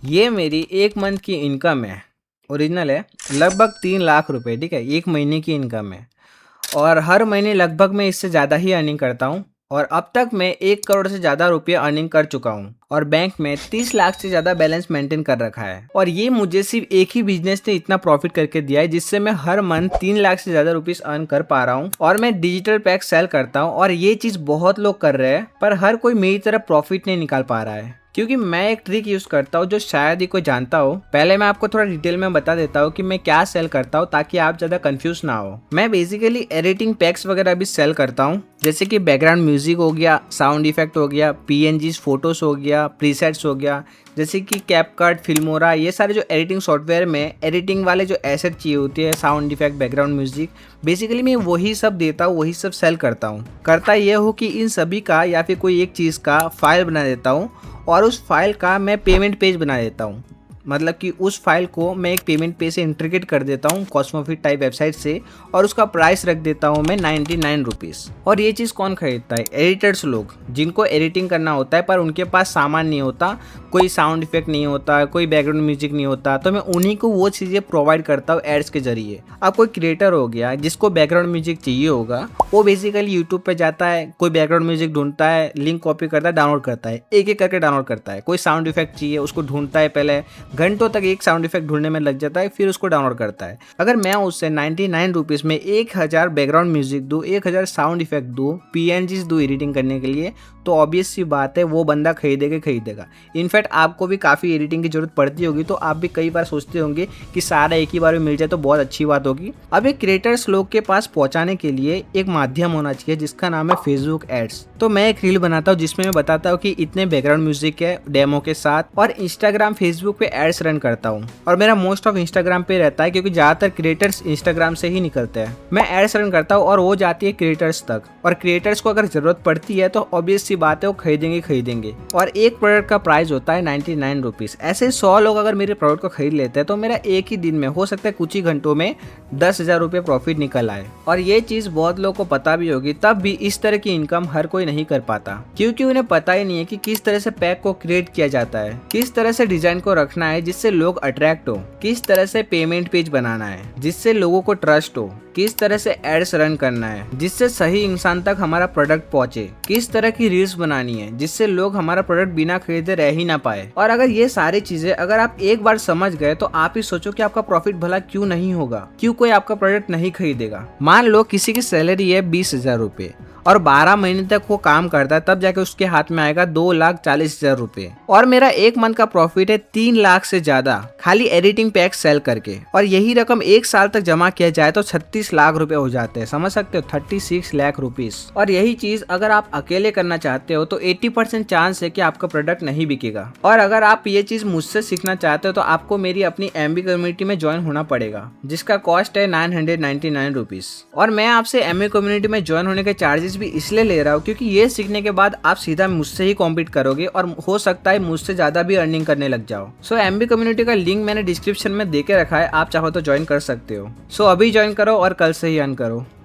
ये मेरी 1 मंथ की इनकम है, ओरिजिनल है, लगभग 3 लाख रुपए, ठीक है? 1 महीने की इनकम है और हर महीने लगभग मैं इससे ज़्यादा ही अर्निंग करता हूँ और अब तक मैं 1 करोड़ से ज़्यादा रुपये अर्निंग कर चुका हूँ और बैंक में 30 लाख से ज़्यादा बैलेंस मेंटेन कर रखा है। और ये मुझे सिर्फ एक ही बिजनेस ने इतना प्रॉफिट करके दिया है जिससे मैं हर मंथ 3 लाख से ज़्यादा रुपीस अर्न कर पा रहा हूँ और मैं डिजिटल पैक सेल करता हूँ और ये चीज़ बहुत लोग कर रहे हैं पर हर कोई मेरी तरह प्रॉफिट नहीं निकाल पा रहा है क्योंकि मैं एक ट्रिक यूज करता हूँ जो शायद ही कोई जानता हो। पहले मैं आपको थोड़ा डिटेल में बता देता हूँ कि मैं क्या सेल करता हूँ ताकि आप ज्यादा कंफ्यूज ना हो। मैं बेसिकली एडिटिंग पैक्स वगैरह भी सेल करता हूँ जैसे कि बैकग्राउंड म्यूजिक हो गया, साउंड इफेक्ट हो गया, पीएनजी फोटोज हो गया, प्रीसेट्स हो गया, जैसे कि कैपकट, फिल्मोरा, ये सारे जो एडिटिंग सॉफ्टवेयर में एडिटिंग वाले जो एसेट चाहिए होती है, sound effect, background music, basically मैं वही सब देता हूँ, वही सब सेल करता हूँ। करता ये हो कि इन सभी का या फिर कोई एक चीज़ का फाइल बना देता हूँ और उस फाइल का मैं पेमेंट पेज बना देता हूँ। मतलब कि उस फाइल को मैं एक पेमेंट पेज से इंटीग्रेट कर देता हूँ कॉस्मोफिट टाइप वेबसाइट से और उसका प्राइस रख देता हूँ मैं 99 रुपीज़। और ये चीज़ कौन खरीदता है? एडिटर्स लोग, जिनको एडिटिंग करना होता है पर उनके पास सामान नहीं होता, कोई साउंड इफेक्ट नहीं होता, कोई बैकग्राउंड म्यूजिक नहीं होता, तो मैं उन्हीं को वो चीज़ें प्रोवाइड करता हूँ एड्स के जरिए। अब कोई क्रिएटर हो गया जिसको बैकग्राउंड म्यूजिक चाहिए होगा, वो बेसिकली यूट्यूब पे जाता है, कोई बैकग्राउंड म्यूजिक ढूंढता है, लिंक कॉपी करता है, डाउनलोड करता है, एक एक करके डाउनलोड करता है। कोई साउंड इफेक्ट चाहिए, उसको ढूंढता है, पहले घंटों तक एक साउंड इफेक्ट ढूंढने में लग जाता है, फिर उसको डाउनलोड करता है। अगर मैं उससे 99 रुपीज़ में 1000 बैकग्राउंड म्यूजिक दूँ, 1000 साउंड इफेक्ट दूँ, पीएनजीज दूँ एडिटिंग करने के लिए, तो ऑब्वियस सी बात है वो बंदा खरीदेगा। इनफैक्ट आपको भी काफ़ी एडिटिंग की जरूरत पड़ती होगी तो आप भी कई बार सोचते होंगे कि सारा एक ही बार में मिल जाए तो बहुत अच्छी बात होगी। अब एक क्रिएटर्स लोग के पास पहुंचाने के लिए एक माध्यम होना चाहिए जिसका नाम है फेसबुक एड्स। तो मैं एक रील बनाता हूँ जिसमें मैं बताता हूँ कि इतने बैकग्राउंड म्यूजिक है डेमो के साथ, और इंस्टाग्राम, फेसबुक पे एड्स रन करता हूँ और मेरा मोस्ट ऑफ इंस्टाग्राम पे रहता है क्योंकि ज्यादातर क्रिएटर्स इंस्टाग्राम से ही निकलते हैं। मैं एड्स रन करता हूँ और वो जाती है क्रिएटर्स तक, और क्रिएटर्स को अगर जरूरत पड़ती है तो ऑब्वियस सी बात है वो खरीदेंगे। और एक प्रोडक्ट का प्राइस होता है 99 रुपीज़। ऐसे 100 लोग अगर मेरे प्रोडक्ट को खरीद लेते हैं तो मेरा एक ही दिन में, हो सकता है कुछ ही घंटों में, 10,000 रुपये प्रॉफिट निकल आए। और ये चीज़ बहुत लोगों को पता भी होगी, तब भी इस तरह की इनकम हर कोई नहीं कर पाता क्योंकि उन्हें पता ही नहीं है कि किस तरह से पैक को क्रिएट किया जाता है, किस तरह से डिजाइन को रखना है जिससे लोग अट्रैक्ट हो, किस तरह से पेमेंट पेज बनाना है जिससे लोगों को ट्रस्ट हो, किस तरह से एड्स रन करना है जिससे सही इंसान तक हमारा प्रोडक्ट पहुंचे, किस तरह की रील्स बनानी है जिससे लोग हमारा प्रोडक्ट बिना खरीदे रह ही ना पाए। और अगर ये सारी चीजें अगर आप एक बार समझ गए तो आप ही सोचो कि आपका प्रॉफिट भला क्यों नहीं होगा, क्यों कोई आपका प्रोडक्ट नहीं खरीदेगा। मान लो किसी की सैलरी है 20,000 रुपए और 12 महीने तक वो काम करता है, तब जाके उसके हाथ में आएगा 2,40,000 रुपए। और मेरा एक मंथ का प्रॉफिट है 3 लाख से ज्यादा खाली एडिटिंग पैक सेल करके, और यही रकम एक साल तक जमा किया जाए तो 36 लाख रुपए हो जाते हैं। समझ सकते हो, 36 लाख रुपीस। और यही चीज अगर आप अकेले करना चाहते हो तो 80% चांस है कि आपका प्रोडक्ट नहीं बिकेगा। और अगर आप ये चीज मुझसे सीखना चाहते हो तो आपको मेरी अपनी एमबी कम्युनिटी में ज्वाइन होना पड़ेगा जिसका कॉस्ट है 999 रुपीज। और मैं आपसे एमबी कम्युनिटी में ज्वाइन होने के चार्जेस भी इसलिए ले रहा हूँ क्योंकि ये सीखने के बाद आप सीधा मुझसे ही कॉम्पीट करोगे और हो सकता है मुझसे ज्यादा भी अर्निंग करने लग जाओ। सो एमबी कम्युनिटी का लिंक मैंने डिस्क्रिप्शन में देके रखा है, आप चाहो तो ज्वाइन कर सकते हो। सो अभी ज्वाइन करो और कल से ही अर्न करो।